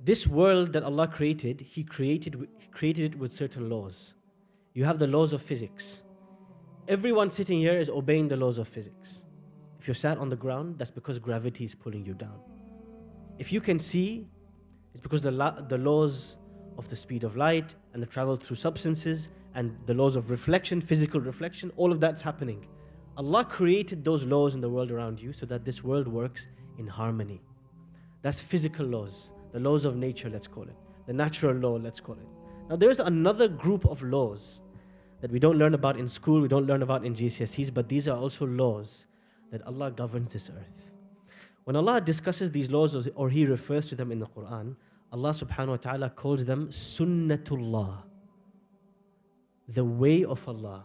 This world that Allah created, He created it with certain laws. You have the laws of physics. Everyone sitting here is obeying the laws of physics. If you're sat on the ground, that's because gravity is pulling you down. If you can see, it's because the laws of the speed of light and the travel through substances and the laws of reflection, physical reflection, all of that's happening. Allah created those laws in the world around you so that this world works in harmony. That's physical laws, the laws of nature, let's call it. The natural law, let's call it. Now there's another group of laws that we don't learn about in school, we don't learn about in GCSEs, but these are also laws that Allah governs this earth. When Allah discusses these laws or He refers to them in the Quran, Allah subhanahu wa ta'ala calls them sunnatullah, the way of Allah,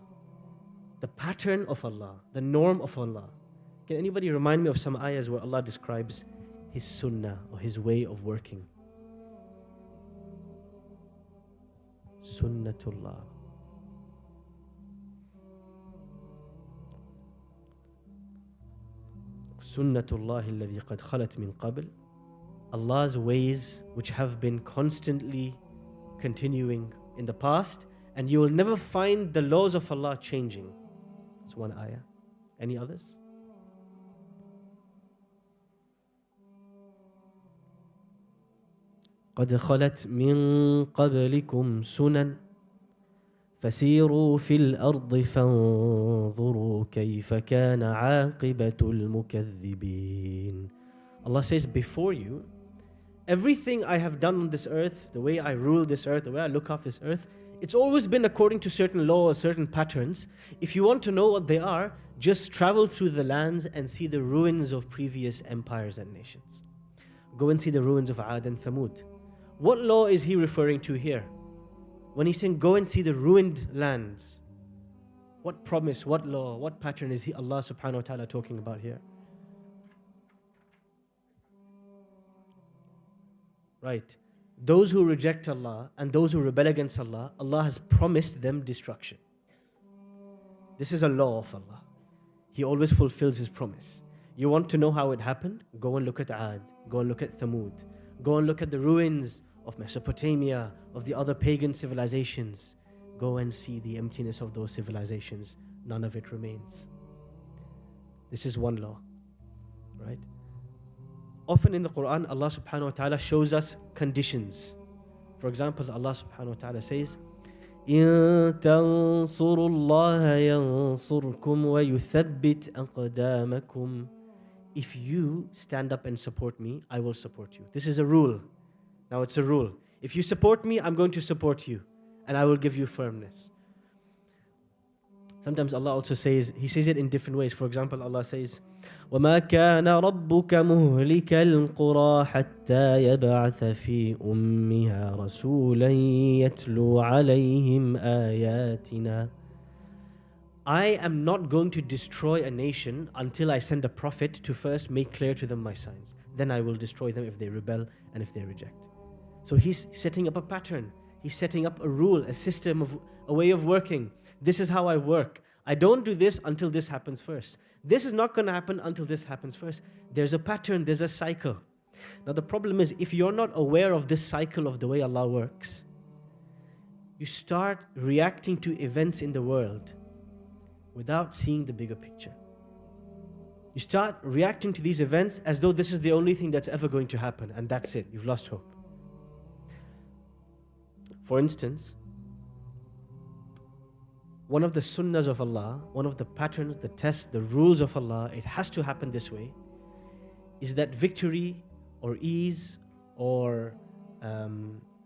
the pattern of Allah, the norm of Allah. Can anybody remind me of some ayahs where Allah describes His sunnah or His way of working? Sunnatullah. Sunnatullahi alladhi qad khalat min qabl. Allah's ways which have been constantly continuing in the past, and you will never find the laws of Allah changing. That's one ayah. Any others? قد خلت من قبلكم سنن فسيروا في الأرض فانظروا كيف كان عاقبة المكذبين. Allah says, before you, everything I have done on this earth, the way I rule this earth, the way I look after this earth, it's always been according to certain laws, certain patterns. If you want to know what they are, just travel through the lands and see the ruins of previous empires and nations. Go and see the ruins of Ad and Thamud. What law is He referring to here? When He's saying, go and see the ruined lands, what promise, what law, what pattern is Allah subhanahu wa ta'ala talking about here? Right. Those who reject Allah and those who rebel against Allah, Allah has promised them destruction. This is a law of Allah. He always fulfills His promise. You want to know how it happened? Go and look at Ad. Go and look at Thamud. Go and look at the ruins of Mesopotamia, of the other pagan civilizations. Go and see the emptiness of those civilizations. None of it remains. This is one law, right? Often in the Quran, Allah subhanahu wa ta'ala shows us conditions. For example, Allah subhanahu wa ta'ala says, إِن تَنصُرُوا اللَّهَ يَنصُرْكُمْ وَيُثَبِّتْ أَقْدَامَكُمْ. If you stand up and support me, I will support you. This is a rule. Now it's a rule. If you support me, I'm going to support you. And I will give you firmness. Sometimes Allah also says, He says it in different ways. For example, Allah says, وَمَا كَانَ رَبُّكَ مُهْلِكَ الْقُرَى حَتَّى يَبْعَثَ فِي أُمِّهَا رَسُولًا يَتْلُو عَلَيْهِمْ آيَاتِنَا. I am not going to destroy a nation until I send a prophet to first make clear to them my signs. Then I will destroy them if they rebel and if they reject. So He's setting up a pattern. He's setting up a rule, a system, a way of working. This is how I work. I don't do this until this happens first. This is not going to happen until this happens first. There's a pattern, there's a cycle. Now the problem is, if you're not aware of this cycle of the way Allah works, you start reacting to events in the world without seeing the bigger picture. You start reacting to these events as though this is the only thing that's ever going to happen, and that's it. You've lost hope. For instance, one of the sunnahs of Allah, one of the patterns, the tests, the rules of Allah, it has to happen this way, is that victory or ease or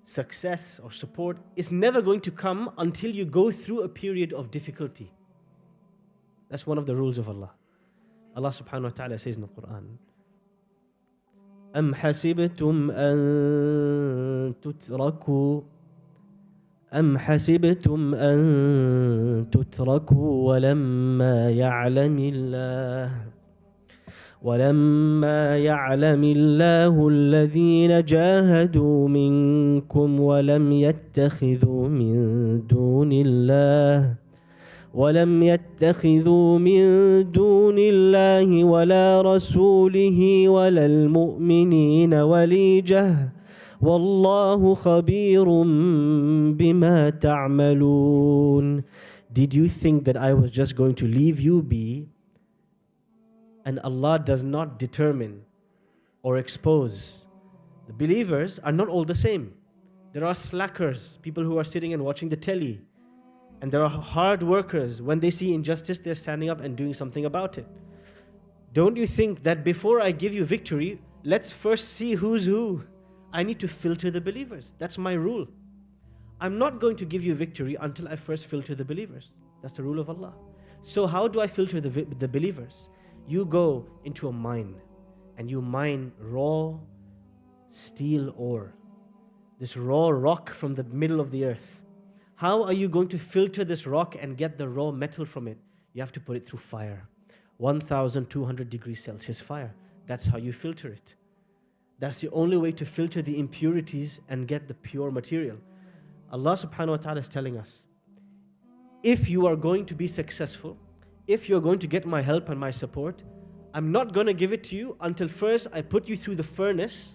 success or support is never going to come until you go through a period of difficulty. That's one of the rules of Allah. Allah subhanahu wa ta'ala says in the Quran, أَمْ حَسِبْتُمْ أَن تُتْرَكُوا أَمْ حَسِبْتُمْ أَن تُتْرَكُوا ولما يعلم الله الذين جاهدوا منكم ولم يتخذوا من دون الله ولا رسوله ولا المؤمنين وَاللَّهُ خَبِيرٌ بِمَا تَعْمَلُونَ. Did you think that I was just going to leave you be, and Allah does not determine or expose? The believers are not all the same. There are slackers, people who are sitting and watching the telly. And there are hard workers. When they see injustice, they're standing up and doing something about it. Don't you think that before I give you victory, let's first see who's who? I need to filter the believers. That's my rule. I'm not going to give you victory until I first filter the believers. That's the rule of Allah. So how do I filter the believers? You go into a mine and you mine raw steel ore. This raw rock from the middle of the earth. How are you going to filter this rock and get the raw metal from it? You have to put it through fire. 1,200 degrees Celsius fire. That's how you filter it. That's the only way to filter the impurities and get the pure material. Allah subhanahu wa ta'ala is telling us, if you are going to be successful, if you're going to get my help and my support, I'm not going to give it to you until first I put you through the furnace.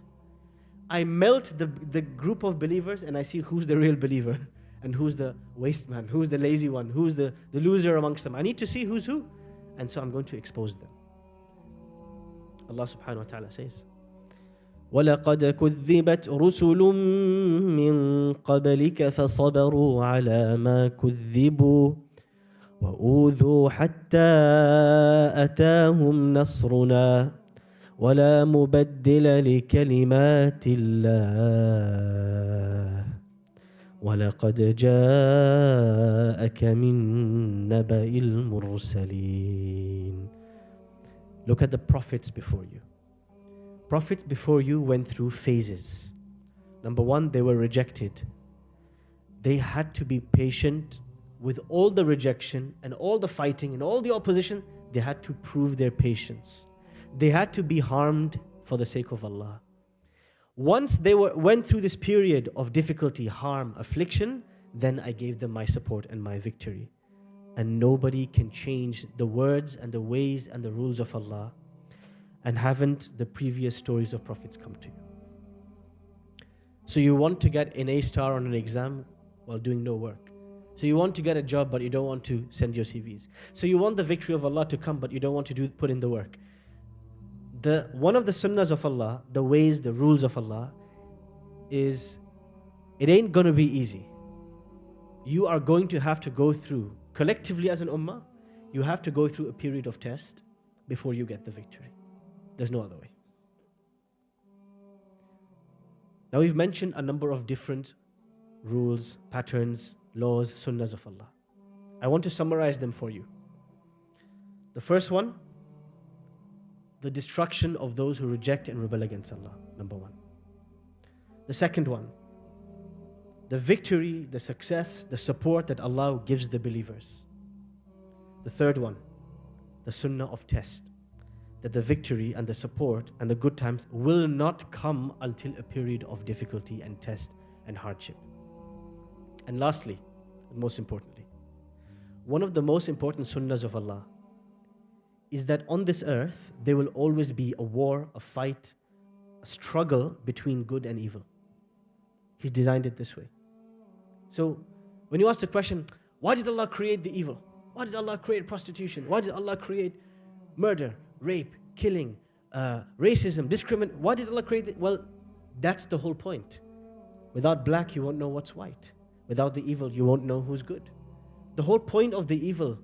I melt the group of believers and I see who's the real believer and who's the waste man, who's the lazy one, who's the loser amongst them. I need to see who's who. And so I'm going to expose them. Allah subhanahu wa ta'ala says, وَلَقَدْ كُذِّبَتْ رُسُلٌ مِّن قَبْلِكَ فَصَبَرُوا عَلَى مَا كُذِّبُوا وَأُوذُوا حَتَّى أَتَاهُمْ نَصْرُنَا وَلَا مُبَدِّلَ لِكَلِمَاتِ اللَّهِ وَلَقَدْ جَاءَكَ مِن نَبَإِ الْمُرْسَلِينَ. Look at the prophets before you. Prophets before you went through phases. Number one, they were rejected. They had to be patient with all the rejection and all the fighting and all the opposition. They had to prove their patience. They had to be harmed for the sake of Allah. Once they went through this period of difficulty, harm, affliction, then I gave them my support and my victory. And nobody can change the words and the ways and the rules of Allah. And haven't the previous stories of prophets come to you? So you want to get an A star on an exam while doing no work. So you want to get a job, but you don't want to send your CVs. So you want the victory of Allah to come, but you don't want to put in the work. One of the sunnahs of Allah, the ways, the rules of Allah, is it ain't going to be easy. You are going to have to go through, collectively as an ummah, you have to go through a period of test before you get the victory. There's no other way. Now we've mentioned a number of different rules, patterns, laws, sunnahs of Allah. I want to summarize them for you. The first one, the destruction of those who reject and rebel against Allah, number one. The second one, the victory, the success, the support that Allah gives the believers. The third one, the sunnah of test, that the victory and the support and the good times will not come until a period of difficulty and test and hardship. And lastly, and most importantly, one of the most important sunnahs of Allah is that on this earth, there will always be a war, a fight, a struggle between good and evil. He's designed it this way. So when you ask the question, why did Allah create the evil? Why did Allah create prostitution? Why did Allah create murder, rape, killing, racism, discrimination? Why did Allah create it? Well, that's the whole point. Without black, you won't know what's white. Without the evil, you won't know who's good. The whole point of the evil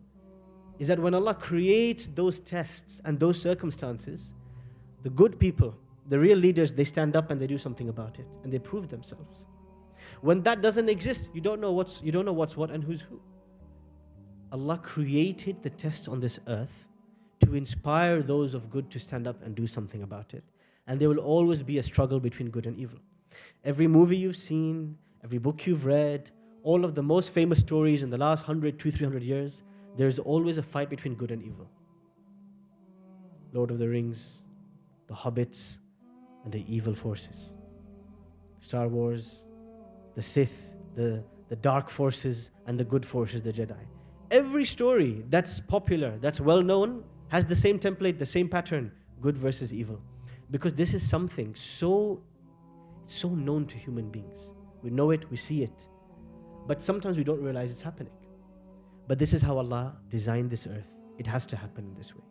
is that when Allah creates those tests and those circumstances, the good people, the real leaders, they stand up and they do something about it and they prove themselves. When that doesn't exist, you don't know what's what and who's who. Allah created the test on this earth to inspire those of good to stand up and do something about it. And there will always be a struggle between good and evil. Every movie you've seen, every book you've read, all of the most famous stories in the last 100, 200, 300 years, there's always a fight between good and evil. Lord of the Rings, the Hobbits, and the evil forces. Star Wars, the Sith, the dark forces, and the good forces, the Jedi. Every story that's popular, that's well known, has the same template, the same pattern, good versus evil. Because this is something so It's so known to human beings. We know it, we see it. But sometimes we don't realize it's happening. But this is how Allah designed this earth. It has to happen in this way.